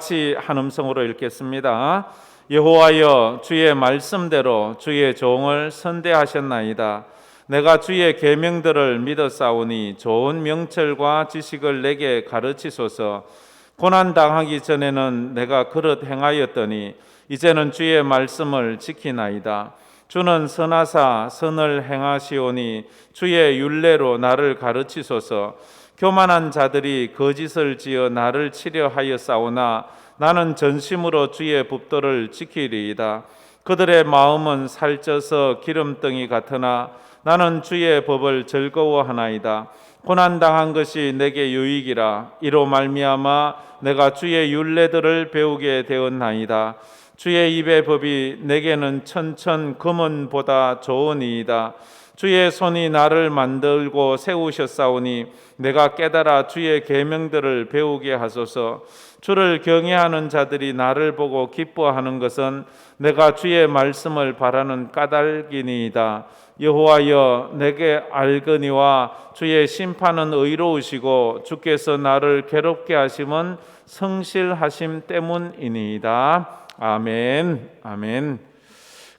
같이 한 음성으로 읽겠습니다. 여호와여, 주의 말씀대로 주의 종을 선대하셨나이다. 내가 주의 계명들을 믿었사오니 좋은 명철과 지식을 내게 가르치소서. 고난 당하기 전에는 내가 그릇 행하였더니 이제는 주의 말씀을 지키나이다. 주는 선하사 선을 행하시오니 주의 율례로 나를 가르치소서. 교만한 자들이 거짓을 지어 나를 치려 하였사오나 나는 전심으로 주의 법도를 지키리이다. 그들의 마음은 살쪄서 기름덩이 같으나 나는 주의 법을 즐거워하나이다. 고난당한 것이 내게 유익이라. 이로 말미암아 내가 주의 율례들을 배우게 되었나이다. 주의 입의 법이 내게는 천천 금은보다 좋으니이다. 주의 손이 나를 만들고 세우셨사오니 내가 깨달아 주의 계명들을 배우게 하소서. 주를 경외하는 자들이 나를 보고 기뻐하는 것은 내가 주의 말씀을 바라는 까닭이니이다. 여호와여, 내게 알거니와 주의 심판은 의로우시고 주께서 나를 괴롭게 하심은 성실하심 때문이니이다. 아멘. 아멘.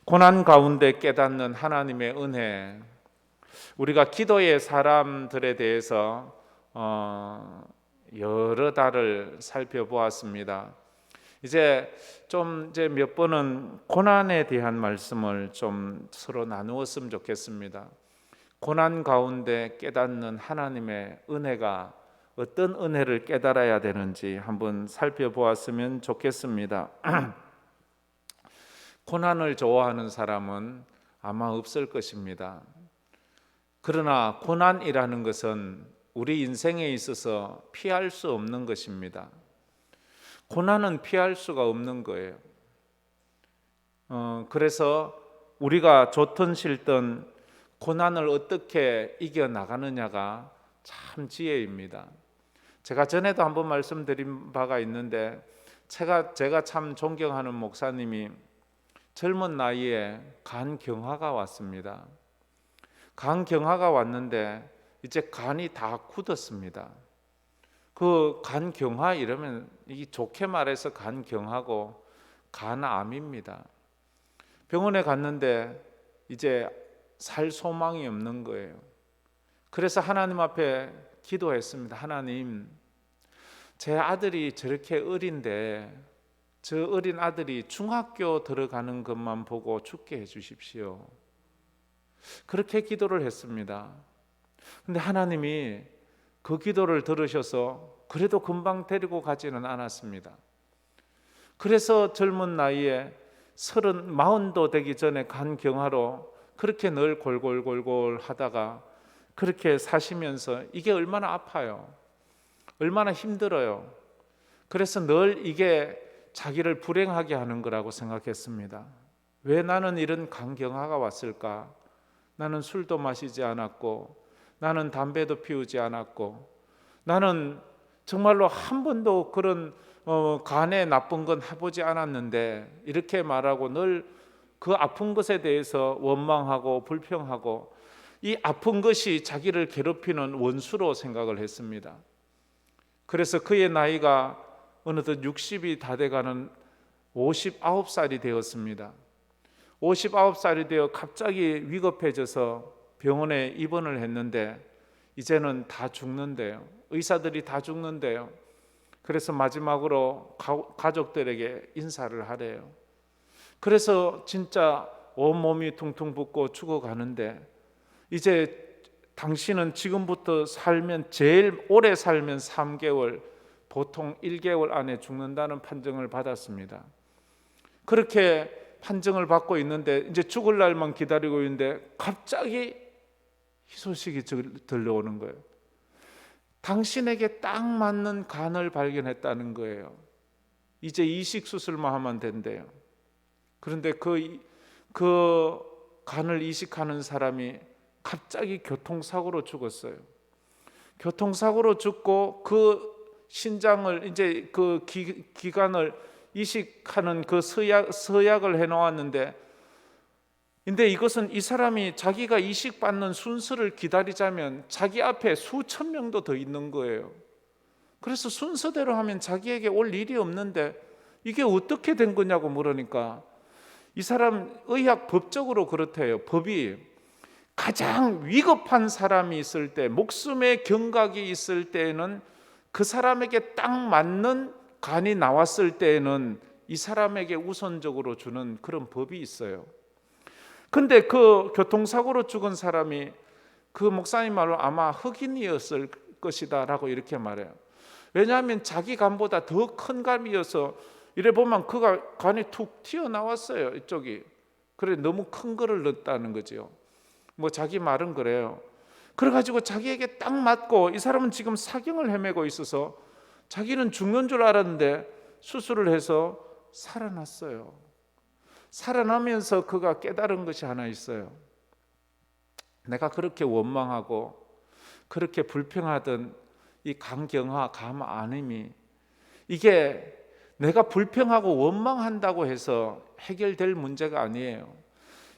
고난 가운데 깨닫는 하나님의 은혜. 우리가 기도의 사람들에 대해서 여러 달을 살펴보았습니다. 이제 몇 번은 고난에 대한 말씀을 좀 서로 나누었으면 좋겠습니다. 고난 가운데 깨닫는 하나님의 은혜가 어떤 은혜를 깨달아야 되는지 한번 살펴보았으면 좋겠습니다. 고난을 좋아하는 사람은 아마 없을 것입니다. 그러나 고난이라는 것은 우리 인생에 있어서 피할 수 없는 것입니다. 고난은 피할 수가 없는 거예요. 그래서 우리가 좋든 싫든 고난을 어떻게 이겨나가느냐가 참 지혜입니다. 제가 전에도 한번 말씀드린 바가 있는데 제가 참 존경하는 목사님이 젊은 나이에 간경화가 왔습니다. 간경화가 왔는데 이제 간이 다 굳었습니다. 그 간경화 이러면 이 좋게 말해서 간경화고 간암입니다. 병원에 갔는데 이제 살 소망이 없는 거예요. 그래서 하나님 앞에 기도했습니다. 하나님, 제 아들이 저렇게 어린데 저 어린 아들이 중학교 들어가는 것만 보고 죽게 해주십시오. 그렇게 기도를 했습니다. 근데 하나님이 그 기도를 들으셔서 그래도 금방 데리고 가지는 않았습니다. 그래서 젊은 나이에 40도 되기 전에 간경화로 그렇게 늘 골골골골 하다가 그렇게 사시면서 이게 얼마나 아파요. 얼마나 힘들어요. 그래서 늘 이게 자기를 불행하게 하는 거라고 생각했습니다. 왜 나는 이런 간경화가 왔을까? 나는 술도 마시지 않았고 나는 담배도 피우지 않았고 나는 정말로 한 번도 그런 간에 나쁜 건 해보지 않았는데 이렇게 말하고 늘 그 아픈 것에 대해서 원망하고 불평하고 이 아픈 것이 자기를 괴롭히는 원수로 생각을 했습니다. 그래서 그의 나이가 어느덧 60이 다 돼가는 59살이 되었습니다. 59살이 되어 갑자기 위급해져서 병원에 입원을 했는데 이제는 다 죽는데요. 의사들이 다 죽는데요. 그래서 마지막으로 가족들에게 인사를 하래요. 그래서 진짜 온몸이 퉁퉁 붓고 죽어가는데 이제 당신은 지금부터 살면 제일 오래 살면 3개월, 보통 1개월 안에 죽는다는 판정을 받았습니다. 그렇게 판정을 받고 있는데 이제 죽을 날만 기다리고 있는데 갑자기 희소식이 들려오는 거예요. 당신에게 딱 맞는 간을 발견했다는 거예요. 이제 이식 수술만 하면 된대요. 그런데 그 간을 이식하는 사람이 갑자기 교통사고로 죽었어요. 교통사고로 죽고 그 신장을 이제 그 기관을 이식하는 그 서약을 해놓았는데, 근데 이것은 이 사람이 자기가 이식받는 순서를 기다리자면 자기 앞에 수천 명도 더 있는 거예요. 그래서 순서대로 하면 자기에게 올 일이 없는데 이게 어떻게 된 거냐고 물으니까 이 사람 의학 법적으로 그렇대요. 법이 가장 위급한 사람이 있을 때, 목숨의 경각이 있을 때에는 그 사람에게 딱 맞는 간이 나왔을 때에는 이 사람에게 우선적으로 주는 그런 법이 있어요. 근데 그 교통사고로 죽은 사람이 그 목사님 말로 아마 흑인이었을 것이다 라고 이렇게 말해요. 왜냐하면 자기 간보다 더 큰 간이어서 이래 보면 그가 간이 툭 튀어나왔어요. 이쪽이. 그래 너무 큰 거를 넣었다는 거죠. 뭐 자기 말은 그래요. 그래가지고 자기에게 딱 맞고 이 사람은 지금 사경을 헤매고 있어서 자기는 죽는 줄 알았는데 수술을 해서 살아났어요. 살아나면서 그가 깨달은 것이 하나 있어요. 내가 그렇게 원망하고 그렇게 불평하던 이 간경화, 감암이 이게 내가 불평하고 원망한다고 해서 해결될 문제가 아니에요.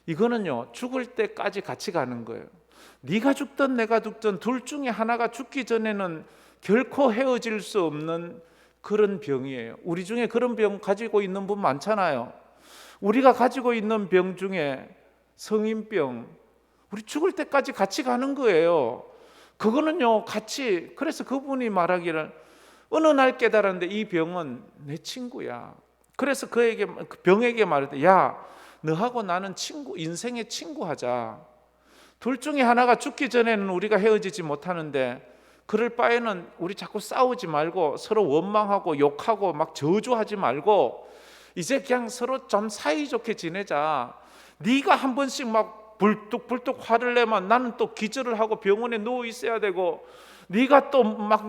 이거는요 죽을 때까지 같이 가는 거예요. 네가 죽든 내가 죽든 둘 중에 하나가 죽기 전에는 결코 헤어질 수 없는 그런 병이에요. 우리 중에 그런 병 가지고 있는 분 많잖아요. 우리가 가지고 있는 병 중에 성인병, 우리 죽을 때까지 같이 가는 거예요. 그거는요 같이. 그래서 그분이 말하기를 어느 날 깨달았는데 이 병은 내 친구야. 그래서 그 병에게 말했대. 야, 너하고 나는 친구, 인생의 친구 하자. 둘 중에 하나가 죽기 전에는 우리가 헤어지지 못하는데 그럴 바에는 우리 자꾸 싸우지 말고 서로 원망하고 욕하고 막 저주하지 말고 이제 그냥 서로 좀 사이좋게 지내자. 네가 한 번씩 막 불뚝불뚝 화를 내면 나는 또 기절을 하고 병원에 누워 있어야 되고, 네가 또 막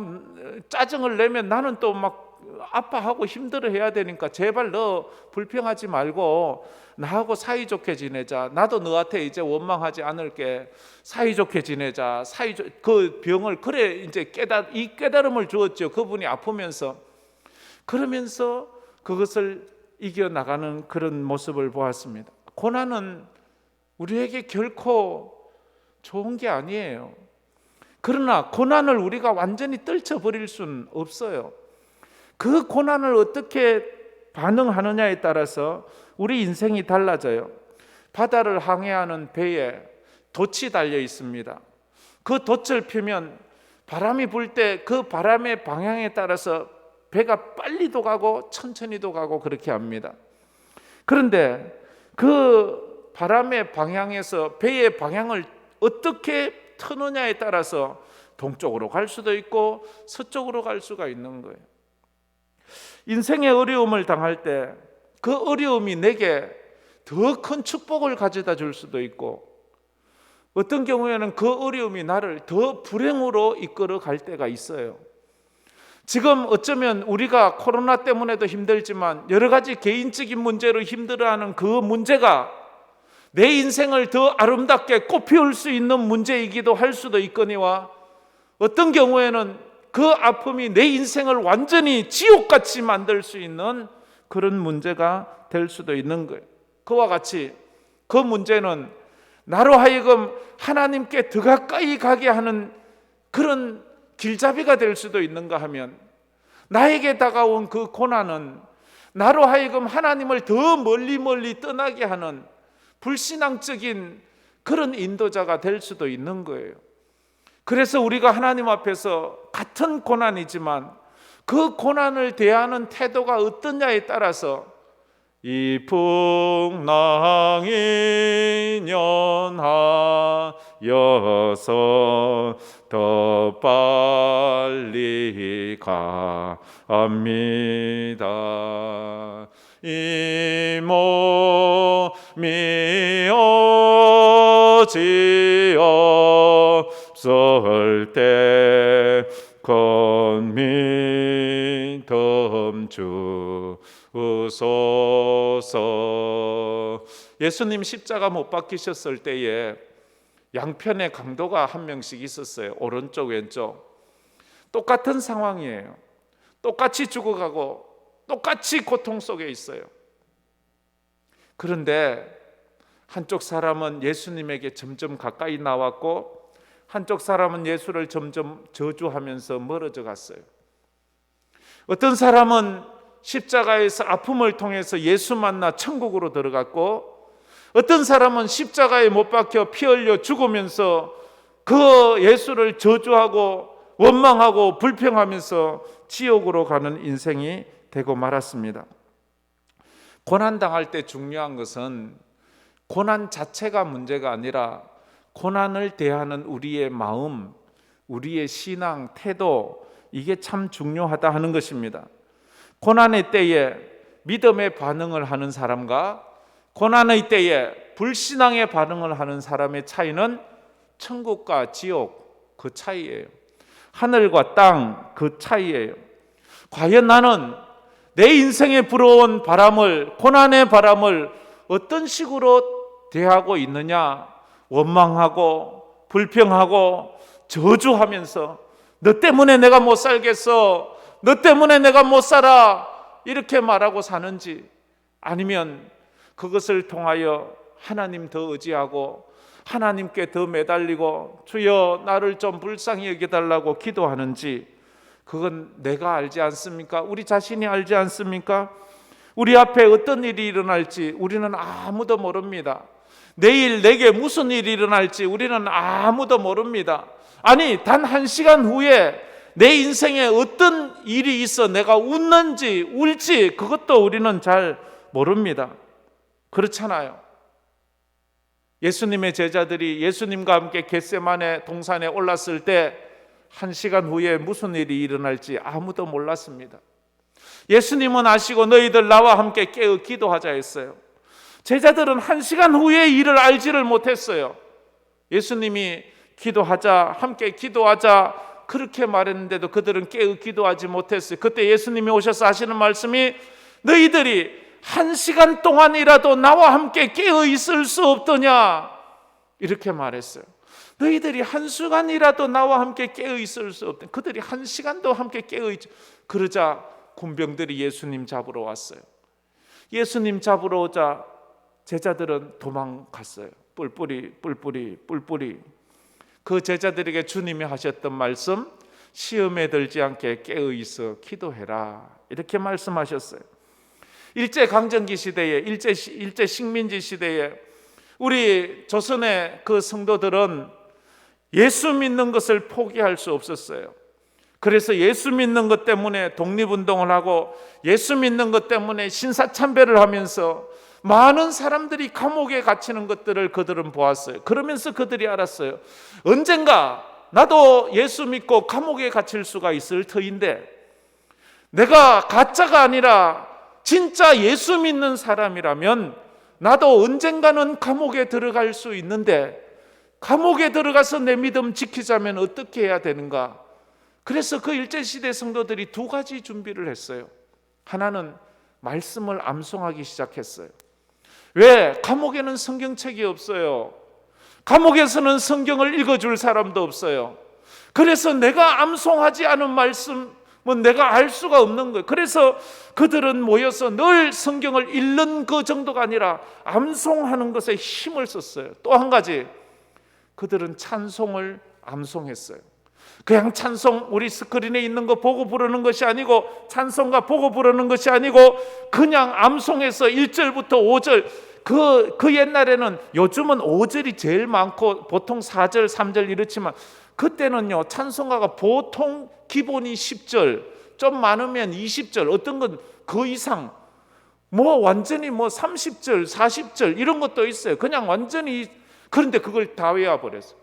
짜증을 내면 나는 또 막 아파하고 힘들어 해야 되니까 제발 너 불평하지 말고 나하고 사이좋게 지내자. 나도 너한테 이제 원망하지 않을게. 사이좋게 지내자. 그 병을 그래 이제 이 깨달음을 주었죠. 그분이 아프면서. 그러면서 그것을 이겨나가는 그런 모습을 보았습니다. 고난은 우리에게 결코 좋은 게 아니에요. 그러나 고난을 우리가 완전히 떨쳐버릴 수는 없어요. 그 고난을 어떻게 반응하느냐에 따라서 우리 인생이 달라져요. 바다를 항해하는 배에 돛이 달려 있습니다. 그 돛을 펴면 바람이 불 때 그 바람의 방향에 따라서 배가 빨리도 가고 천천히도 가고 그렇게 합니다. 그런데 그 바람의 방향에서 배의 방향을 어떻게 트느냐에 따라서 동쪽으로 갈 수도 있고 서쪽으로 갈 수가 있는 거예요. 인생의 어려움을 당할 때 그 어려움이 내게 더 큰 축복을 가져다 줄 수도 있고, 어떤 경우에는 그 어려움이 나를 더 불행으로 이끌어 갈 때가 있어요. 지금 어쩌면 우리가 코로나 때문에도 힘들지만 여러 가지 개인적인 문제로 힘들어하는 그 문제가 내 인생을 더 아름답게 꽃피울 수 있는 문제이기도 할 수도 있거니와, 어떤 경우에는 그 아픔이 내 인생을 완전히 지옥같이 만들 수 있는 그런 문제가 될 수도 있는 거예요. 그와 같이 그 문제는 나로 하여금 하나님께 더 가까이 가게 하는 그런 길잡이가 될 수도 있는가 하면, 나에게 다가온 그 고난은 나로 하여금 하나님을 더 멀리 떠나게 하는 불신앙적인 그런 인도자가 될 수도 있는 거예요. 그래서 우리가 하나님 앞에서 같은 고난이지만 그 고난을 대하는 태도가 어떠냐에 따라서 이 풍랑이 연하여서 더 빨리 갑니다. 이 몸이 어지없을 때 건민덤 주소서. 예수님 십자가 못 박히셨을 때에 양편의 강도가 한 명씩 있었어요. 오른쪽 왼쪽 똑같은 상황이에요. 똑같이 죽어가고 똑같이 고통 속에 있어요. 그런데 한쪽 사람은 예수님에게 점점 가까이 나왔고 한쪽 사람은 예수를 점점 저주하면서 멀어져 갔어요. 어떤 사람은 십자가에서 아픔을 통해서 예수 만나 천국으로 들어갔고, 어떤 사람은 십자가에 못 박혀 피 흘려 죽으면서 그 예수를 저주하고 원망하고 불평하면서 지옥으로 가는 인생이 되고 말았습니다. 고난당할 때 중요한 것은 고난 자체가 문제가 아니라 고난을 대하는 우리의 마음, 우리의 신앙, 태도, 이게 참 중요하다 하는 것입니다. 고난의 때에 믿음의 반응을 하는 사람과 고난의 때에 불신앙의 반응을 하는 사람의 차이는 천국과 지옥 그 차이예요. 하늘과 땅 그 차이예요. 과연 나는 내 인생에 불어온 바람을, 고난의 바람을 어떤 식으로 대하고 있느냐? 원망하고 불평하고 저주하면서 너 때문에 내가 못 살겠어, 너 때문에 내가 못 살아, 이렇게 말하고 사는지, 아니면 그것을 통하여 하나님 더 의지하고 하나님께 더 매달리고 주여 나를 좀 불쌍히 여겨달라고 기도하는지, 그건 내가 알지 않습니까? 우리 자신이 알지 않습니까? 우리 앞에 어떤 일이 일어날지 우리는 아무도 모릅니다. 내일 내게 무슨 일이 일어날지 우리는 아무도 모릅니다. 아니, 단 1시간 후에 내 인생에 어떤 일이 있어 내가 웃는지 울지 그것도 우리는 잘 모릅니다. 그렇잖아요. 예수님의 제자들이 예수님과 함께 겟세마네 동산에 올랐을 때 1시간 후에 무슨 일이 일어날지 아무도 몰랐습니다. 예수님은 아시고 너희들 나와 함께 깨어 기도하자 했어요. 제자들은 1시간 후의 일을 알지를 못했어요. 예수님이 기도하자, 함께 기도하자 그렇게 말했는데도 그들은 깨어 기도하지 못했어요. 그때 예수님이 오셔서 하시는 말씀이 너희들이 1시간 동안이라도 나와 함께 깨어 있을 수 없더냐, 이렇게 말했어요. 너희들이 1시간이라도 나와 함께 깨어 있을 수 없더냐. 그들이 1시간도 함께 깨어 있죠. 그러자 군병들이 예수님 잡으러 왔어요. 예수님 잡으러 오자 제자들은 도망갔어요. 뿔뿔이. 그 제자들에게 주님이 하셨던 말씀, 시험에 들지 않게 깨어 있어 기도해라, 이렇게 말씀하셨어요. 일제강점기 시대에, 일제 식민지 시대에 우리 조선의 그 성도들은 예수 믿는 것을 포기할 수 없었어요. 그래서 예수 믿는 것 때문에 독립운동을 하고 예수 믿는 것 때문에 신사참배를 하면서 많은 사람들이 감옥에 갇히는 것들을 그들은 보았어요. 그러면서 그들이 알았어요. 언젠가 나도 예수 믿고 감옥에 갇힐 수가 있을 터인데, 내가 가짜가 아니라 진짜 예수 믿는 사람이라면 나도 언젠가는 감옥에 들어갈 수 있는데, 감옥에 들어가서 내 믿음 지키자면 어떻게 해야 되는가? 그래서 그 일제시대 성도들이 2가지 준비를 했어요. 하나는 말씀을 암송하기 시작했어요. 왜? 감옥에는 성경책이 없어요. 감옥에서는 성경을 읽어줄 사람도 없어요. 그래서 내가 암송하지 않은 말씀은 내가 알 수가 없는 거예요. 그래서 그들은 모여서 늘 성경을 읽는 그 정도가 아니라 암송하는 것에 힘을 썼어요. 또 한 가지, 그들은 찬송을 암송했어요. 그냥 찬송, 우리 스크린에 있는 거 보고 부르는 것이 아니고, 찬송가 보고 부르는 것이 아니고 그냥 암송해서 1절부터 5절, 그 옛날에는, 요즘은 5절이 제일 많고 보통 4절, 3절 이렇지만 그때는요, 찬송가가 보통 기본이 10절, 좀 많으면 20절, 어떤 건 그 이상, 완전히 30절, 40절 이런 것도 있어요. 그냥 완전히. 그런데 그걸 다 외워버렸어요.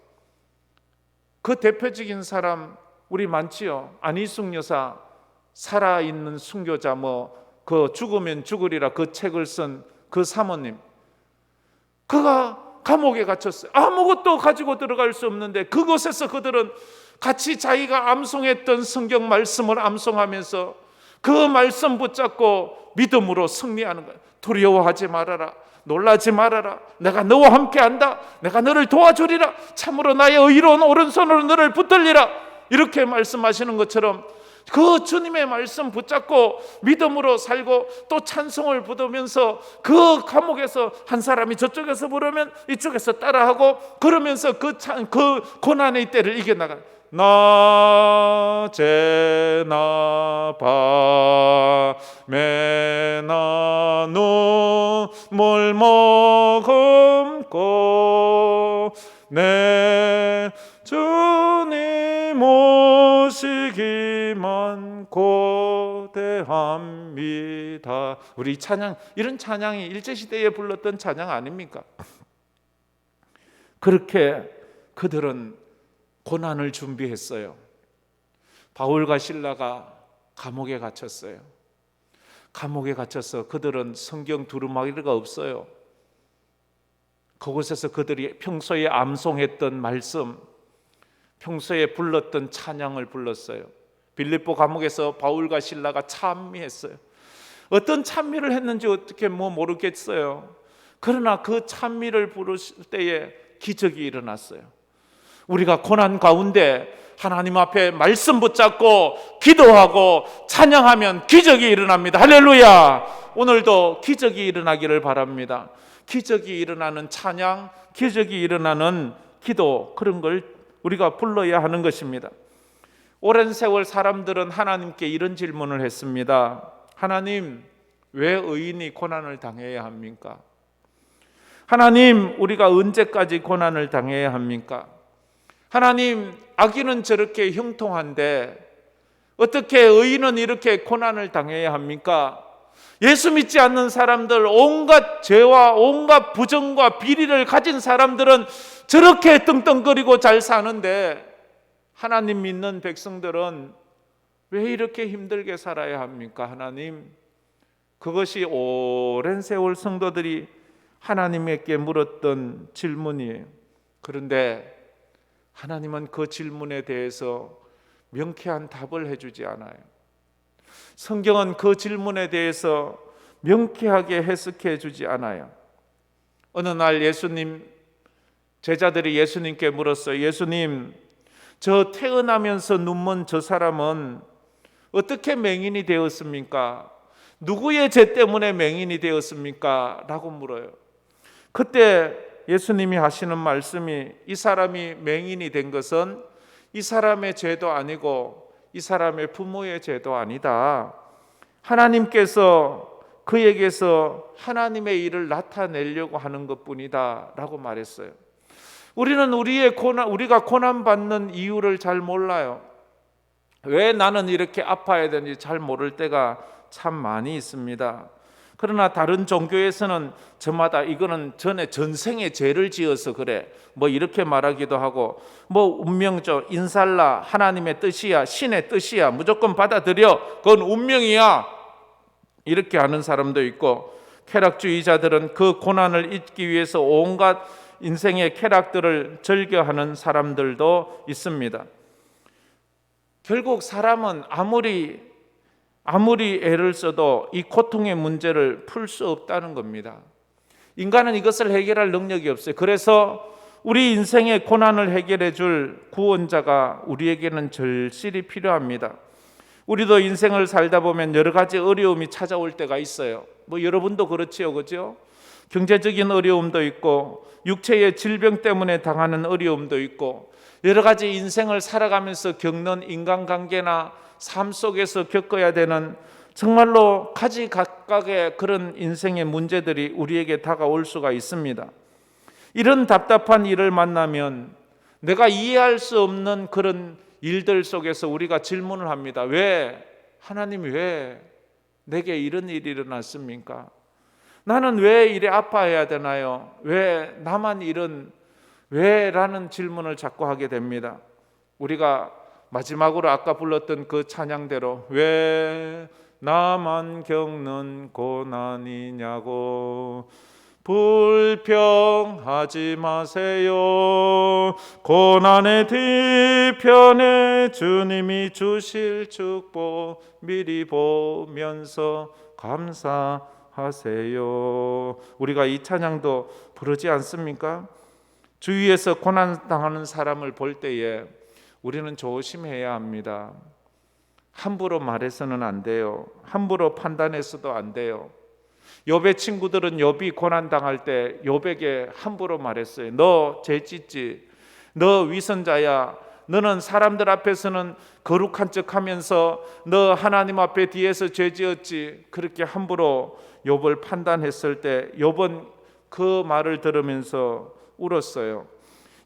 그 대표적인 사람 우리 많지요. 안희숙 여사, 살아있는 순교자, 그 죽으면 죽으리라 그 책을 쓴 그 사모님, 그가 감옥에 갇혔어요. 아무것도 가지고 들어갈 수 없는데 그곳에서 그들은 같이 자기가 암송했던 성경 말씀을 암송하면서 그 말씀 붙잡고 믿음으로 승리하는 거예요. 두려워하지 말아라, 놀라지 말아라, 내가 너와 함께한다, 내가 너를 도와주리라, 참으로 나의 의로운 오른손으로 너를 붙들리라, 이렇게 말씀하시는 것처럼 그 주님의 말씀 붙잡고 믿음으로 살고 또 찬송을 부르면서 그 감옥에서 한 사람이 저쪽에서 부르면 이쪽에서 따라하고, 그러면서 그 고난의 때를 이겨나가. 낮에나 밤에나 눈물 머금고 내 주님 오시기만 고대합니다. 우리 찬양, 이런 찬양이 일제시대에 불렀던 찬양 아닙니까? 그렇게 그들은 고난을 준비했어요. 바울과 실라가 감옥에 갇혔어요. 감옥에 갇혀서 그들은 성경 두루마기가 없어요. 그곳에서 그들이 평소에 암송했던 말씀, 평소에 불렀던 찬양을 불렀어요. 빌립보 감옥에서 바울과 실라가 찬미했어요. 어떤 찬미를 했는지 어떻게 모르겠어요. 그러나 그 찬미를 부르실 때에 기적이 일어났어요. 우리가 고난 가운데 하나님 앞에 말씀 붙잡고 기도하고 찬양하면 기적이 일어납니다. 할렐루야. 오늘도 기적이 일어나기를 바랍니다. 기적이 일어나는 찬양, 기적이 일어나는 기도, 그런 걸 우리가 불러야 하는 것입니다. 오랜 세월 사람들은 하나님께 이런 질문을 했습니다. 하나님, 왜 의인이 고난을 당해야 합니까? 하나님, 우리가 언제까지 고난을 당해야 합니까? 하나님, 악인은 저렇게 형통한데 어떻게 의인은 이렇게 고난을 당해야 합니까? 예수 믿지 않는 사람들, 온갖 죄와 온갖 부정과 비리를 가진 사람들은 저렇게 떵떵거리고 잘 사는데 하나님 믿는 백성들은 왜 이렇게 힘들게 살아야 합니까? 하나님, 그것이 오랜 세월 성도들이 하나님께 물었던 질문이에요. 그런데 하나님은 그 질문에 대해서 명쾌한 답을 해주지 않아요. 성경은 그 질문에 대해서 명쾌하게 해석해 주지 않아요. 어느 날 제자들이 예수님께 물었어요. 예수님, 저 태어나면서 눈먼 저 사람은 어떻게 맹인이 되었습니까? 누구의 죄 때문에 맹인이 되었습니까? 라고 물어요. 그때 예수님이 하시는 말씀이, 이 사람이 맹인이 된 것은 이 사람의 죄도 아니고 이 사람의 부모의 죄도 아니다. 하나님께서 그에게서 하나님의 일을 나타내려고 하는 것뿐이다 라고 말했어요. 우리는 우리가 고난받는 이유를 잘 몰라요. 왜 나는 이렇게 아파야 되는지 잘 모를 때가 참 많이 있습니다. 그러나 다른 종교에서는 저마다 이거는 전생에 죄를 지어서 그래, 이렇게 말하기도 하고, 운명적, 인살라, 하나님의 뜻이야, 신의 뜻이야, 무조건 받아들여, 그건 운명이야, 이렇게 하는 사람도 있고, 쾌락주의자들은 그 고난을 잊기 위해서 온갖 인생의 쾌락들을 즐겨하는 사람들도 있습니다. 결국 사람은 아무리 애를 써도 이 고통의 문제를 풀 수 없다는 겁니다. 인간은 이것을 해결할 능력이 없어요. 그래서 우리 인생의 고난을 해결해 줄 구원자가 우리에게는 절실히 필요합니다. 우리도 인생을 살다 보면 여러 가지 어려움이 찾아올 때가 있어요. 여러분도 그렇지요, 그죠? 경제적인 어려움도 있고, 육체의 질병 때문에 당하는 어려움도 있고, 여러 가지 인생을 살아가면서 겪는 인간관계나 삶 속에서 겪어야 되는 정말로 가지각각의 그런 인생의 문제들이 우리에게 다가올 수가 있습니다. 이런 답답한 일을 만나면 내가 이해할 수 없는 그런 일들 속에서 우리가 질문을 합니다. 하나님 왜 내게 이런 일이 일어났습니까? 나는 왜 이래 아파해야 되나요? 왜라는 질문을 자꾸 하게 됩니다. 우리가 마지막으로 아까 불렀던 그 찬양대로 왜 나만 겪는 고난이냐고 불평하지 마세요. 고난의 뒤편에 주님이 주실 축복 미리 보면서 감사하세요. 우리가 이 찬양도 부르지 않습니까? 주위에서 고난당하는 사람을 볼 때에 우리는 조심해야 합니다. 함부로 말해서는 안 돼요. 함부로 판단해서도 안 돼요. 욥의 친구들은 욥이 고난당할 때 욥에게 함부로 말했어요. 너 죄짓지, 너 위선자야, 너는 사람들 앞에서는 거룩한 척하면서 너 하나님 앞에 뒤에서 죄지었지. 그렇게 함부로 욥을 판단했을 때 욥은 그 말을 들으면서 울었어요.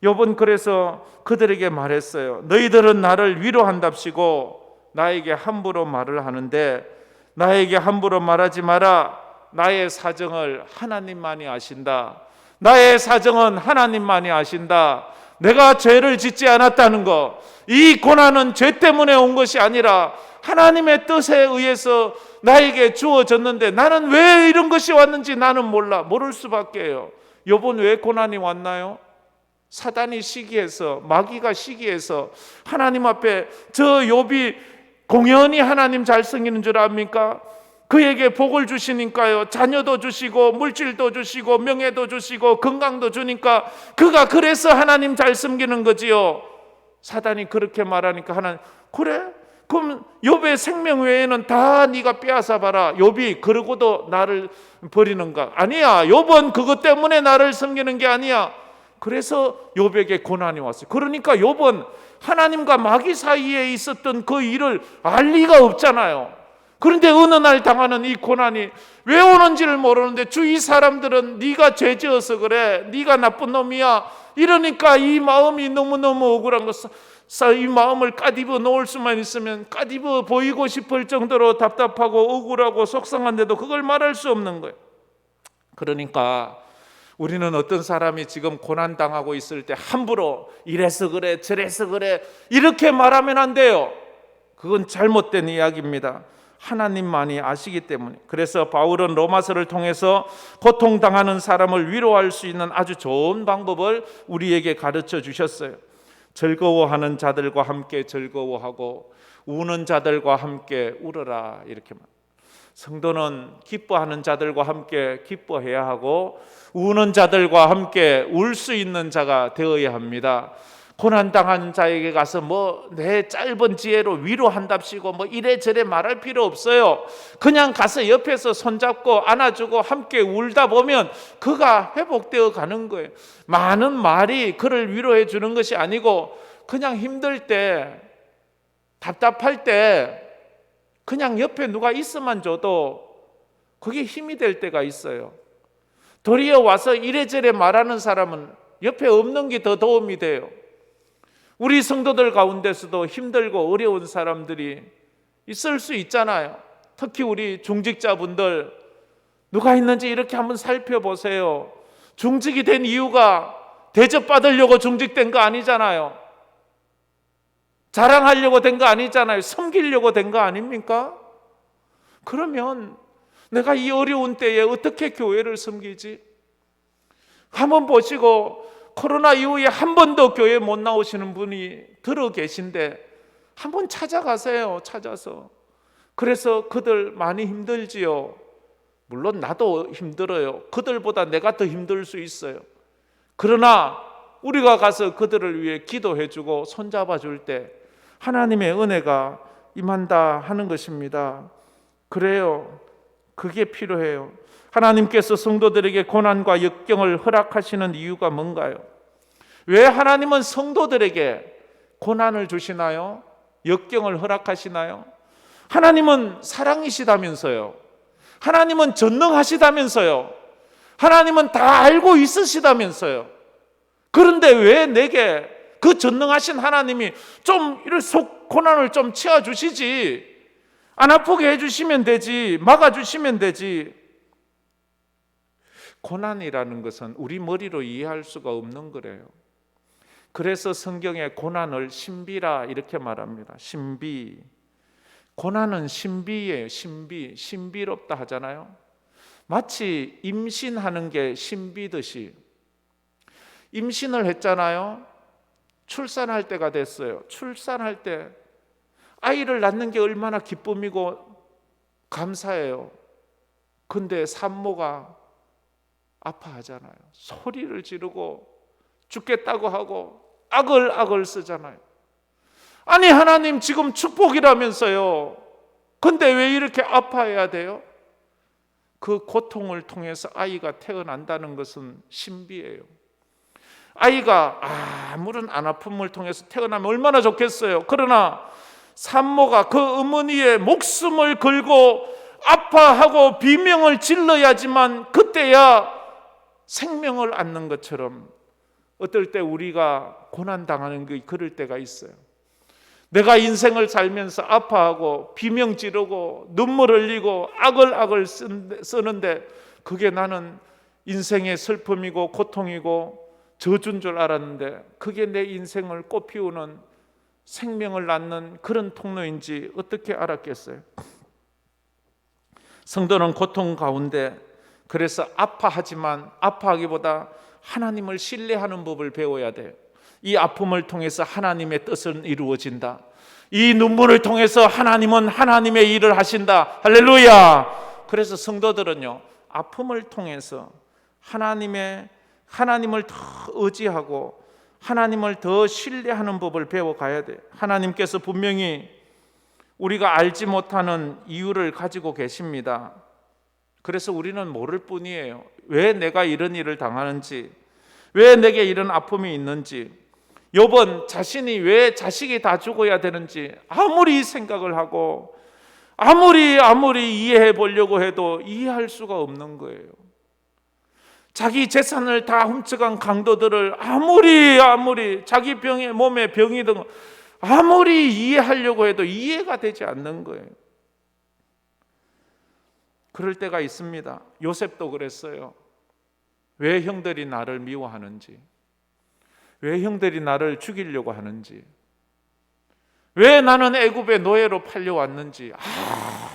욥은 그래서 그들에게 말했어요. 너희들은 나를 위로한답시고 나에게 함부로 말을 하는데 나에게 함부로 말하지 마라. 나의 사정을 하나님만이 아신다. 나의 사정은 하나님만이 아신다. 내가 죄를 짓지 않았다는 것, 이 고난은 죄 때문에 온 것이 아니라 하나님의 뜻에 의해서 나에게 주어졌는데 나는 왜 이런 것이 왔는지 나는 모를 수밖에요. 욥은 왜 고난이 왔나요? 사단이 시기해서, 마귀가 시기해서 하나님 앞에 저 욥이 공연히 하나님 잘 섬기는 줄 압니까? 그에게 복을 주시니까요. 자녀도 주시고 물질도 주시고 명예도 주시고 건강도 주니까 그가 그래서 하나님 잘 섬기는 거지요. 사단이 그렇게 말하니까 하나님, 그래? 그럼 욥의 생명 외에는 다 네가 빼앗아 봐라. 욥이 그러고도 나를 버리는가? 아니야. 욥은 그것 때문에 나를 섬기는 게 아니야. 그래서 욥에게 고난이 왔어요. 그러니까 욥은 하나님과 마귀 사이에 있었던 그 일을 알 리가 없잖아요. 그런데 어느 날 당하는 이 고난이 왜 오는지를 모르는데 주위 사람들은 네가 죄지어서 그래, 네가 나쁜 놈이야 이러니까 이 마음이 너무너무 억울한 것, 이 마음을 까디버 놓을 수만 있으면 까디버 보이고 싶을 정도로 답답하고 억울하고 속상한데도 그걸 말할 수 없는 거예요. 그러니까 우리는 어떤 사람이 지금 고난당하고 있을 때 함부로 이래서 그래 저래서 그래 이렇게 말하면 안 돼요. 그건 잘못된 이야기입니다. 하나님만이 아시기 때문에. 그래서 바울은 로마서를 통해서 고통당하는 사람을 위로할 수 있는 아주 좋은 방법을 우리에게 가르쳐 주셨어요. 즐거워하는 자들과 함께 즐거워하고 우는 자들과 함께 울어라, 이렇게 말. 성도는 기뻐하는 자들과 함께 기뻐해야 하고 우는 자들과 함께 울 수 있는 자가 되어야 합니다. 고난당한 자에게 가서 내 짧은 지혜로 위로한답시고 이래저래 말할 필요 없어요. 그냥 가서 옆에서 손잡고 안아주고 함께 울다 보면 그가 회복되어 가는 거예요. 많은 말이 그를 위로해 주는 것이 아니고 그냥 힘들 때, 답답할 때 그냥 옆에 누가 있으면 줘도 그게 힘이 될 때가 있어요. 도리어 와서 이래저래 말하는 사람은 옆에 없는 게 더 도움이 돼요. 우리 성도들 가운데서도 힘들고 어려운 사람들이 있을 수 있잖아요. 특히 우리 중직자분들 누가 있는지 이렇게 한번 살펴보세요. 중직이 된 이유가 대접받으려고 중직된 거 아니잖아요. 자랑하려고 된 거 아니잖아요. 섬기려고 된 거 아닙니까? 그러면 내가 이 어려운 때에 어떻게 교회를 섬기지? 한번 보시고 코로나 이후에 한 번도 교회 못 나오시는 분이 들어 계신데 한번 찾아가세요. 찾아서. 그래서 그들 많이 힘들지요. 물론 나도 힘들어요. 그들보다 내가 더 힘들 수 있어요. 그러나 우리가 가서 그들을 위해 기도해주고 손잡아 줄 때 하나님의 은혜가 임한다 하는 것입니다. 그래요. 그게 필요해요. 하나님께서 성도들에게 고난과 역경을 허락하시는 이유가 뭔가요? 왜 하나님은 성도들에게 고난을 주시나요? 역경을 허락하시나요? 하나님은 사랑이시다면서요. 하나님은 전능하시다면서요. 하나님은 다 알고 있으시다면서요. 그런데 왜 내게 그 전능하신 하나님이 좀 이런 고난을 좀 치워주시지, 안 아프게 해주시면 되지, 막아주시면 되지. 고난이라는 것은 우리 머리로 이해할 수가 없는 거래요. 그래서 성경에 고난을 신비라 이렇게 말합니다. 신비. 고난은 신비예요. 신비롭다 하잖아요. 마치 임신하는 게 신비듯이. 임신을 했잖아요. 출산할 때가 됐어요. 출산할 때 아이를 낳는 게 얼마나 기쁨이고 감사해요. 근데 산모가 아파하잖아요. 소리를 지르고 죽겠다고 하고 악을 쓰잖아요. 아니 하나님 지금 축복이라면서요. 근데 왜 이렇게 아파해야 돼요? 그 고통을 통해서 아이가 태어난다는 것은 신비예요. 아이가 아무런 안 아픔을 통해서 태어나면 얼마나 좋겠어요. 그러나 산모가 그 어머니의 목숨을 걸고 아파하고 비명을 질러야지만 그때야 생명을 얻는 것처럼 어떨 때 우리가 고난당하는 게 그럴 때가 있어요. 내가 인생을 살면서 아파하고 비명 지르고 눈물 흘리고 아글아글 쓰는데 그게 나는 인생의 슬픔이고 고통이고 저주인 줄 알았는데 그게 내 인생을 꽃피우는 생명을 낳는 그런 통로인지 어떻게 알았겠어요? 성도는 고통 가운데 그래서 아파하지만 아파하기보다 하나님을 신뢰하는 법을 배워야 돼요. 이 아픔을 통해서 하나님의 뜻은 이루어진다. 이 눈물을 통해서 하나님은 하나님의 일을 하신다. 할렐루야. 그래서 성도들은요, 아픔을 통해서 하나님을 더 의지하고 하나님을 더 신뢰하는 법을 배워가야 돼요. 하나님께서 분명히 우리가 알지 못하는 이유를 가지고 계십니다. 그래서 우리는 모를 뿐이에요. 왜 내가 이런 일을 당하는지, 왜 내게 이런 아픔이 있는지, 욥은 자신이 왜 자식이 다 죽어야 되는지 아무리 생각을 하고 아무리 이해해 보려고 해도 이해할 수가 없는 거예요. 자기 재산을 다 훔쳐간 강도들을 아무리 자기 몸에 병이 든 아무리 이해하려고 해도 이해가 되지 않는 거예요. 그럴 때가 있습니다. 요셉도 그랬어요. 왜 형들이 나를 미워하는지, 왜 형들이 나를 죽이려고 하는지, 왜 나는 애굽의 노예로 팔려왔는지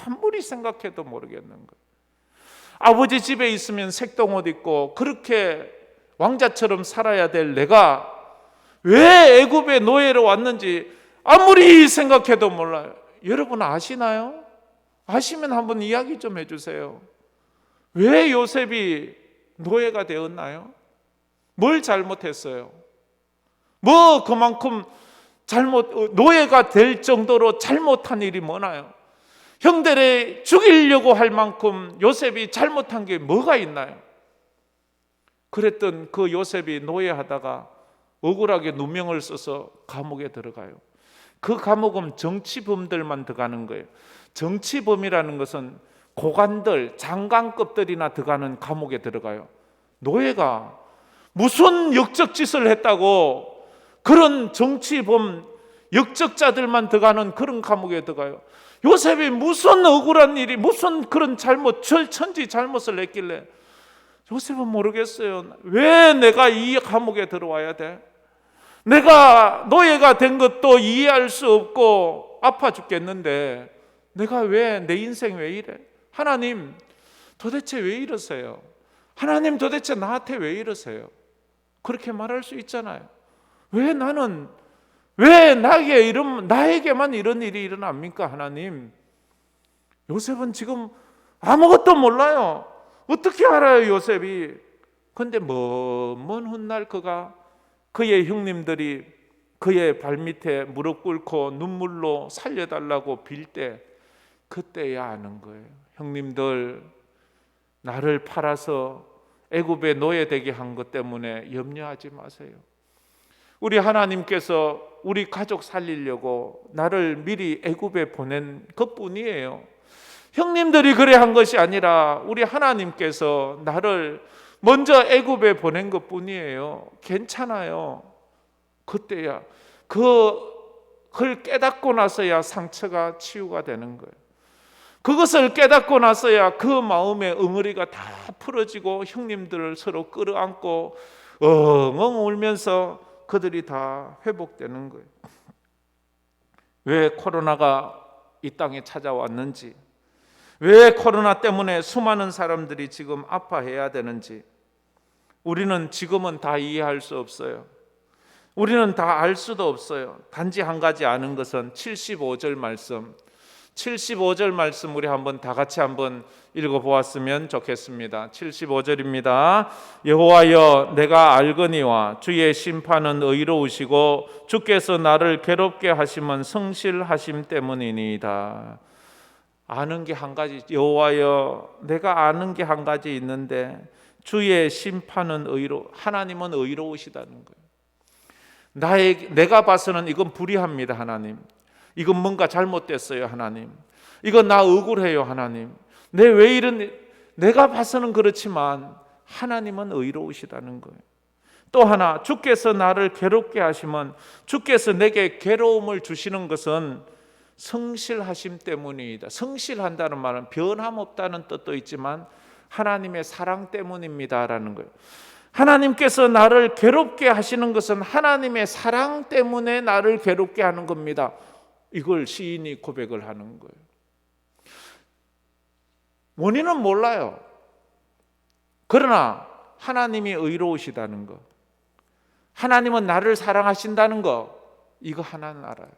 아무리 생각해도 모르겠는 거예요. 아버지 집에 있으면 색동옷 입고 그렇게 왕자처럼 살아야 될 내가 왜 애굽의 노예로 왔는지 아무리 생각해도 몰라요. 여러분 아시나요? 아시면 한번 이야기 좀 해주세요. 왜 요셉이 노예가 되었나요? 뭘 잘못했어요? 뭐 그만큼 노예가 될 정도로 잘못한 일이 뭐나요? 형들을 죽이려고 할 만큼 요셉이 잘못한 게 뭐가 있나요? 그랬던 그 요셉이 노예하다가 억울하게 누명을 써서 감옥에 들어가요. 그 감옥은 정치범들만 들어가는 거예요. 정치범이라는 것은 고관들, 장관급들이나 들어가는 감옥에 들어가요. 노예가 무슨 역적짓을 했다고 그런 정치범, 역적자들만 들어가는 그런 감옥에 들어가요. 요셉이 무슨 억울한 일이, 무슨 그런 천지 잘못을 했길래 요셉은 모르겠어요. 왜 내가 이 감옥에 들어와야 돼? 내가 노예가 된 것도 이해할 수 없고 아파 죽겠는데 내가 왜, 내 인생 왜 이래? 하나님 도대체 왜 이러세요? 하나님 도대체 나한테 왜 이러세요? 그렇게 말할 수 있잖아요. 왜 나에게만 이런 일이 일어납니까? 하나님, 요셉은 지금 아무것도 몰라요. 어떻게 알아요, 요셉이? 그런데 먼 훗날 그의 형님들이 그의 발밑에 무릎 꿇고 눈물로 살려달라고 빌 때 그때야 아는 거예요. 형님들, 나를 팔아서 애굽의 노예되게 한 것 때문에 염려하지 마세요. 우리 하나님께서 우리 가족 살리려고 나를 미리 애굽에 보낸 것뿐이에요. 형님들이 그래 한 것이 아니라 우리 하나님께서 나를 먼저 애굽에 보낸 것뿐이에요. 괜찮아요. 그때야 그걸 깨닫고 나서야 상처가 치유가 되는 거예요. 그것을 깨닫고 나서야 그 마음의 엉어리가 다 풀어지고 형님들을 서로 끌어안고 엉엉 울면서 그들이 다 회복되는 거예요. 왜 코로나가 이 땅에 찾아왔는지, 왜 코로나 때문에 수많은 사람들이 지금 아파해야 되는지 우리는 지금은 다 이해할 수 없어요. 우리는 다 알 수도 없어요. 단지 한 가지 아는 것은 75절 말씀, 75절 말씀 우리 다 같이 한번 읽어보았으면 좋겠습니다. 75절입니다. 여호와여, 내가 알거니와 주의 심판은 의로우시고 주께서 나를 괴롭게 하심은 성실하심 때문이니이다. 아는 게 한 가지, 여호와여, 내가 아는 게 한 가지 있는데 주의 심판은 하나님은 의로우시다는 거예요. 내가 봐서는 이건 불의합니다, 하나님. 이건 뭔가 잘못됐어요, 하나님. 이건 나 억울해요, 하나님. 내가 봐서는 그렇지만 하나님은 의로우시다는 거예요. 또 하나, 주께서 나를 괴롭게 하시면, 주께서 내게 괴로움을 주시는 것은 성실하심 때문이다. 성실한다는 말은 변함없다는 뜻도 있지만 하나님의 사랑 때문입니다라는 거예요. 하나님께서 나를 괴롭게 하시는 것은 하나님의 사랑 때문에 나를 괴롭게 하는 겁니다. 이걸 시인이 고백을 하는 거예요. 원인은 몰라요. 그러나 하나님이 의로우시다는 것, 하나님은 나를 사랑하신다는 것, 이거 하나는 알아요.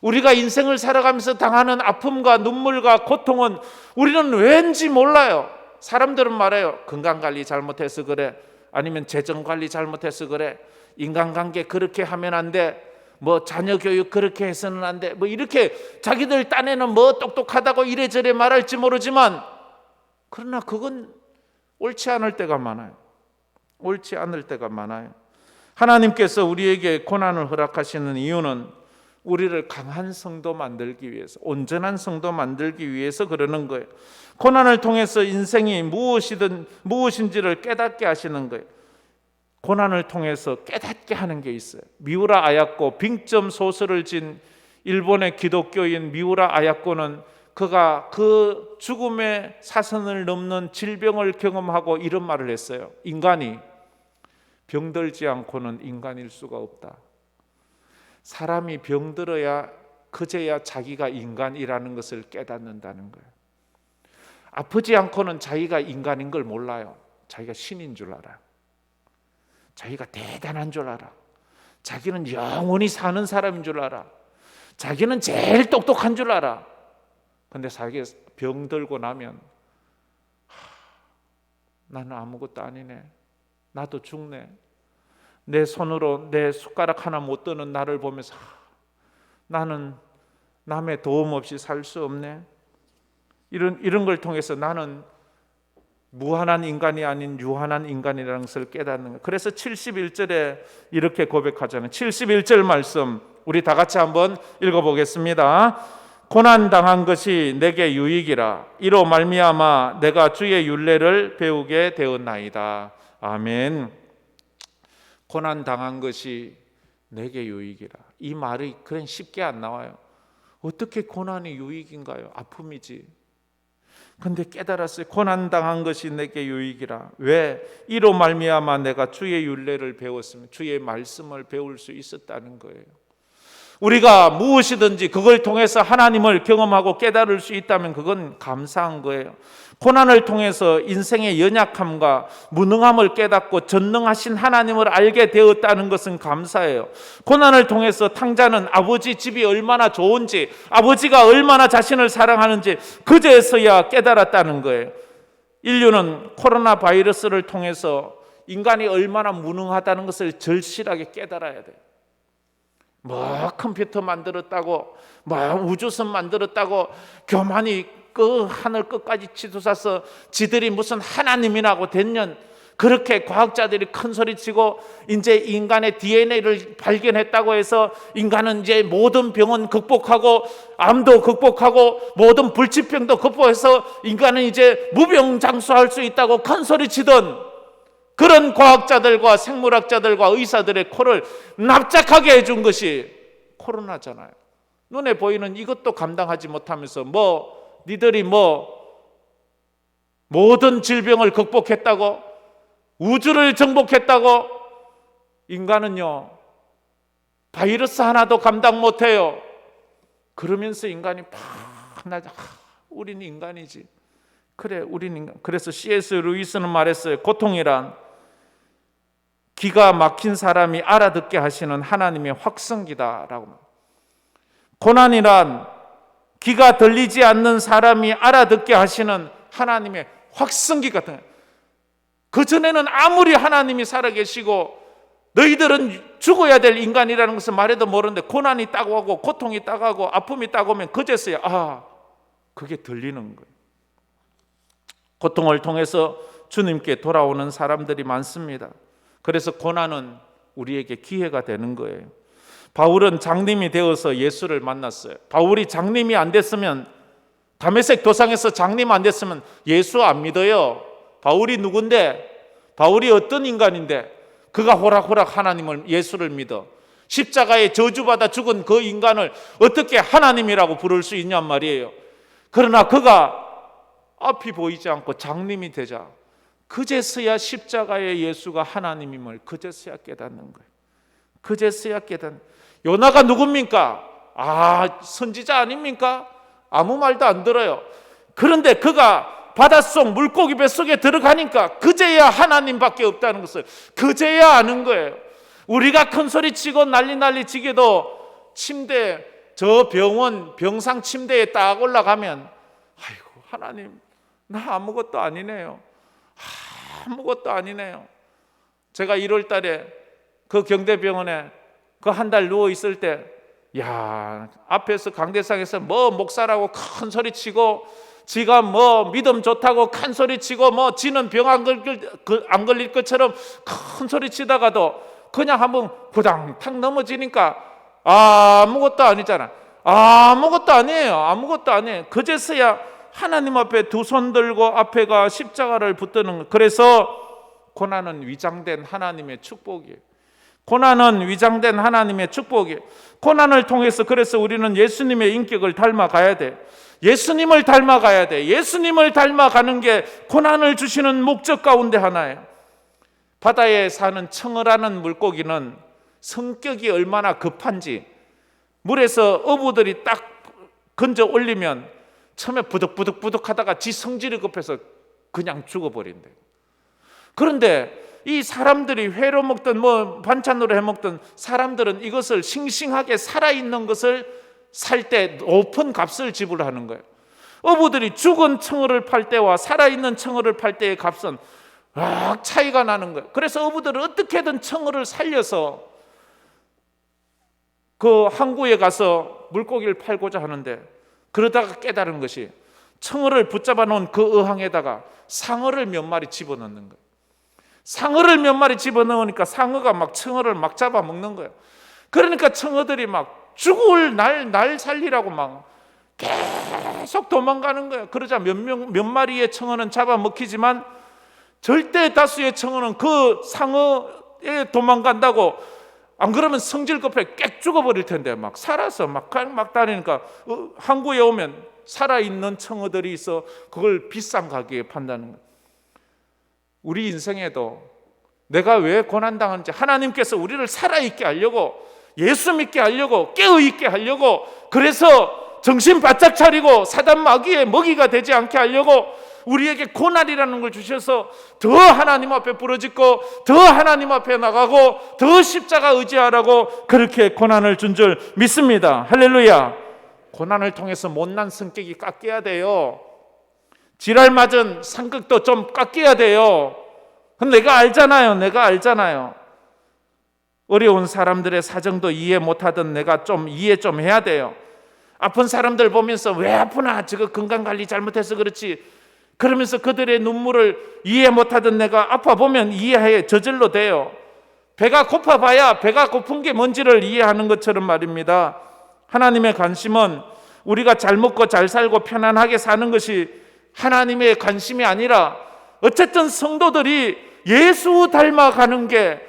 우리가 인생을 살아가면서 당하는 아픔과 눈물과 고통은 우리는 왠지 몰라요. 사람들은 말해요. 건강관리 잘못해서 그래, 아니면 재정관리 잘못해서 그래, 인간관계 그렇게 하면 안 돼, 자녀교육 그렇게 해서는 안 돼, 이렇게 자기들 딴에는 똑똑하다고 이래저래 말할지 모르지만, 그러나 그건 옳지 않을 때가 많아요. 옳지 않을 때가 많아요. 하나님께서 우리에게 고난을 허락하시는 이유는 우리를 강한 성도 만들기 위해서, 온전한 성도 만들기 위해서 그러는 거예요. 고난을 통해서 인생이 무엇인지를 깨닫게 하시는 거예요. 고난을 통해서 깨닫게 하는 게 있어요. 미우라 아야코, 빙점 소설을 진 일본의 기독교인 미우라 아야코는 그가 그 죽음의 사선을 넘는 질병을 경험하고 이런 말을 했어요. 인간이 병들지 않고는 인간일 수가 없다. 사람이 병들어야 그제야 자기가 인간이라는 것을 깨닫는다는 거예요. 아프지 않고는 자기가 인간인 걸 몰라요. 자기가 신인 줄 알아요. 자기가 대단한 줄 알아. 자기는 영원히 사는 사람인 줄 알아. 자기는 제일 똑똑한 줄 알아. 근데 자기가 병들고 나면 나는 아무것도 아니네. 나도 죽네. 내 손으로 내 숟가락 하나 못 드는 나를 보면서 나는 남의 도움 없이 살 수 없네. 이런 걸 통해서 나는 무한한 인간이 아닌 유한한 인간이라는 것을 깨닫는 거예요. 그래서 71절에 이렇게 고백하잖아요. 71절 말씀 우리 다 같이 한번 읽어보겠습니다. 고난당한 것이 내게 유익이라. 이로 말미암아 내가 주의 율례를 배우게 되었나이다. 아멘. 고난당한 것이 내게 유익이라. 이 말이 그냥 쉽게 안 나와요. 어떻게 고난이 유익인가요? 아픔이지. 근데 깨달았어요. 고난당한 것이 내게 유익이라. 왜? 이로 말미암아 내가 주의 율례를 배웠으면, 주의 말씀을 배울 수 있었다는 거예요. 우리가 무엇이든지 그걸 통해서 하나님을 경험하고 깨달을 수 있다면 그건 감사한 거예요. 고난을 통해서 인생의 연약함과 무능함을 깨닫고 전능하신 하나님을 알게 되었다는 것은 감사해요. 고난을 통해서 탕자는 아버지 집이 얼마나 좋은지, 아버지가 얼마나 자신을 사랑하는지 그제서야 깨달았다는 거예요. 인류는 코로나 바이러스를 통해서 인간이 얼마나 무능하다는 것을 절실하게 깨달아야 돼요. 컴퓨터 만들었다고, 우주선 만들었다고 교만이 그 하늘 끝까지 치솟아서 지들이 무슨 하나님이라고 됐년, 그렇게 과학자들이 큰 소리치고 이제 인간의 DNA를 발견했다고 해서 인간은 이제 모든 병은 극복하고 암도 극복하고 모든 불치병도 극복해서 인간은 이제 무병장수할 수 있다고 큰 소리치던 그런 과학자들과 생물학자들과 의사들의 코를 납작하게 해준 것이 코로나잖아요. 눈에 보이는 이것도 감당하지 못하면서 니들이 모든 질병을 극복했다고, 우주를 정복했다고. 인간은요 바이러스 하나도 감당 못해요. 그러면서 인간이 우리는 인간이지. 그래, 우리는 인간. 그래서 C.S. 루이스는 말했어요. 고통이란 기가 막힌 사람이 알아듣게 하시는 하나님의 확성기다라고. 고난이란 귀가 들리지 않는 사람이 알아듣게 하시는 하나님의 확성기 같은. 그전에는 아무리 하나님이 살아계시고 너희들은 죽어야 될 인간이라는 것을 말해도 모르는데 고난이 따가고 고통이 따가고 아픔이 따가우면 그제서야 그게 들리는 거예요. 고통을 통해서 주님께 돌아오는 사람들이 많습니다. 그래서 고난은 우리에게 기회가 되는 거예요. 바울은 장님이 되어서 예수를 만났어요. 바울이 장님이 안 됐으면, 다메섹 도상에서 장님 안 됐으면 예수 안 믿어요. 바울이 누군데? 바울이 어떤 인간인데 그가 호락호락 하나님을, 예수를 믿어? 십자가에 저주받아 죽은 그 인간을 어떻게 하나님이라고 부를 수 있냔 말이에요. 그러나 그가 앞이 보이지 않고 장님이 되자 그제서야 십자가의 예수가 하나님임을 그제서야 깨닫는 거예요. 그제서야 깨닫는. 요나가 누굽니까? 선지자 아닙니까? 아무 말도 안 들어요. 그런데 그가 바닷속 물고기 뱃속에 들어가니까 그제야 하나님밖에 없다는 것을 그제야 아는 거예요. 우리가 큰 소리 치고 난리 치게도 침대, 저 병상 침대에 딱 올라가면 아이고 하나님, 나 아무것도 아니네요. 아무것도 아니네요. 제가 1월 달에 그 경대병원에 그 한 달 누워 있을 때, 앞에서 강대상에서 목사라고 큰 소리 치고, 지가 믿음 좋다고 큰 소리 치고, 지는 병 안 걸릴 것처럼 큰 소리 치다가도 그냥 한번 부당탁 넘어지니까 아무것도 아니잖아. 아무것도 아니에요. 아무것도 아니에요. 그제서야 하나님 앞에 두 손 들고 앞에가 십자가를 붙드는 거. 그래서 고난은 위장된 하나님의 축복이에요. 고난은 위장된 하나님의 축복이에요. 고난을 통해서 그래서 우리는 예수님의 인격을 닮아가야 돼. 예수님을 닮아가야 돼. 예수님을 닮아가는 게 고난을 주시는 목적 가운데 하나예요. 바다에 사는 청어라는 물고기는 성격이 얼마나 급한지, 물에서 어부들이 딱 건져 올리면 처음에 부득부득 하다가 지 성질이 급해서 그냥 죽어버린대. 그런데 이 사람들이 회로 먹든 반찬으로 해 먹든 사람들은 이것을 싱싱하게 살아있는 것을 살 때 높은 값을 지불하는 거예요. 어부들이 죽은 청어를 팔 때와 살아있는 청어를 팔 때의 값은 차이가 나는 거예요. 그래서 어부들은 어떻게든 청어를 살려서 그 항구에 가서 물고기를 팔고자 하는데, 그러다가 깨달은 것이 청어를 붙잡아 놓은 그 어항에다가 상어를 몇 마리 집어넣는 거예요. 상어를 몇 마리 집어넣으니까 상어가 막 청어를 막 잡아먹는 거예요. 그러니까 청어들이 막 죽을 날 살리라고 막 계속 도망가는 거예요. 그러자 몇 마리의 청어는 잡아먹히지만 절대 다수의 청어는 그 상어에 도망간다고, 안 그러면 성질 급해 꽥 죽어버릴 텐데 막 살아서 막 다니니까 항구에 오면 살아있는 청어들이 있어 그걸 비싼 가격에 판다는 거예요. 우리 인생에도 내가 왜 고난당하는지, 하나님께서 우리를 살아있게 하려고, 예수 믿게 하려고, 깨어있게 하려고, 그래서 정신 바짝 차리고 사단 마귀의 먹이가 되지 않게 하려고 우리에게 고난이라는 걸 주셔서 더 하나님 앞에 부르짖고 더 하나님 앞에 나가고 더 십자가 의지하라고 그렇게 고난을 준 줄 믿습니다. 할렐루야. 고난을 통해서 못난 성격이 깎여야 돼요. 지랄 맞은 상극도 좀 깎여야 돼요. 근데 내가 알잖아요. 어려운 사람들의 사정도 이해 못하던 내가 좀 이해 좀 해야 돼요. 아픈 사람들 보면서 왜 아프나, 저거 건강관리 잘못해서 그렇지, 그러면서 그들의 눈물을 이해 못하던 내가 아파보면 이해해, 저절로 돼요. 배가 고파봐야 배가 고픈 게 뭔지를 이해하는 것처럼 말입니다. 하나님의 관심은 우리가 잘 먹고 잘 살고 편안하게 사는 것이 하나님의 관심이 아니라, 어쨌든 성도들이 예수 닮아가는 게,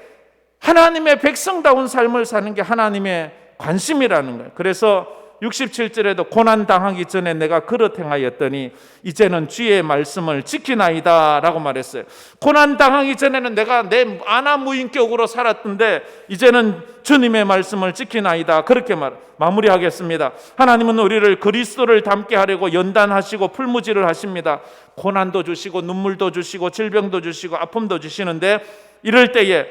하나님의 백성다운 삶을 사는 게 하나님의 관심이라는 거예요. 그래서 67절에도 고난 당하기 전에 내가 그릇 행하였더니 이제는 주의 말씀을 지키나이다 라고 말했어요. 고난 당하기 전에는 내가 내 아나무인격으로 살았던데 이제는 주님의 말씀을 지키나이다, 그렇게 마무리하겠습니다. 하나님은 우리를 그리스도를 닮게 하려고 연단하시고 풀무지를 하십니다. 고난도 주시고 눈물도 주시고 질병도 주시고 아픔도 주시는데, 이럴 때에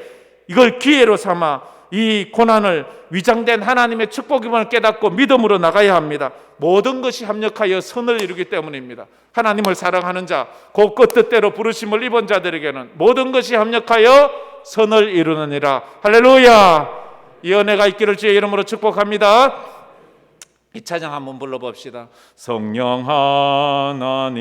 이걸 기회로 삼아 이 고난을 위장된 하나님의 축복임을 깨닫고 믿음으로 나가야 합니다. 모든 것이 합력하여 선을 이루기 때문입니다. 하나님을 사랑하는 자, 곧 그 뜻대로 부르심을 입은 자들에게는 모든 것이 합력하여 선을 이루느니라. 할렐루야. 이 은혜가 있기를 주의 이름으로 축복합니다. 이 찬양 한번 불러봅시다. 성령 하나님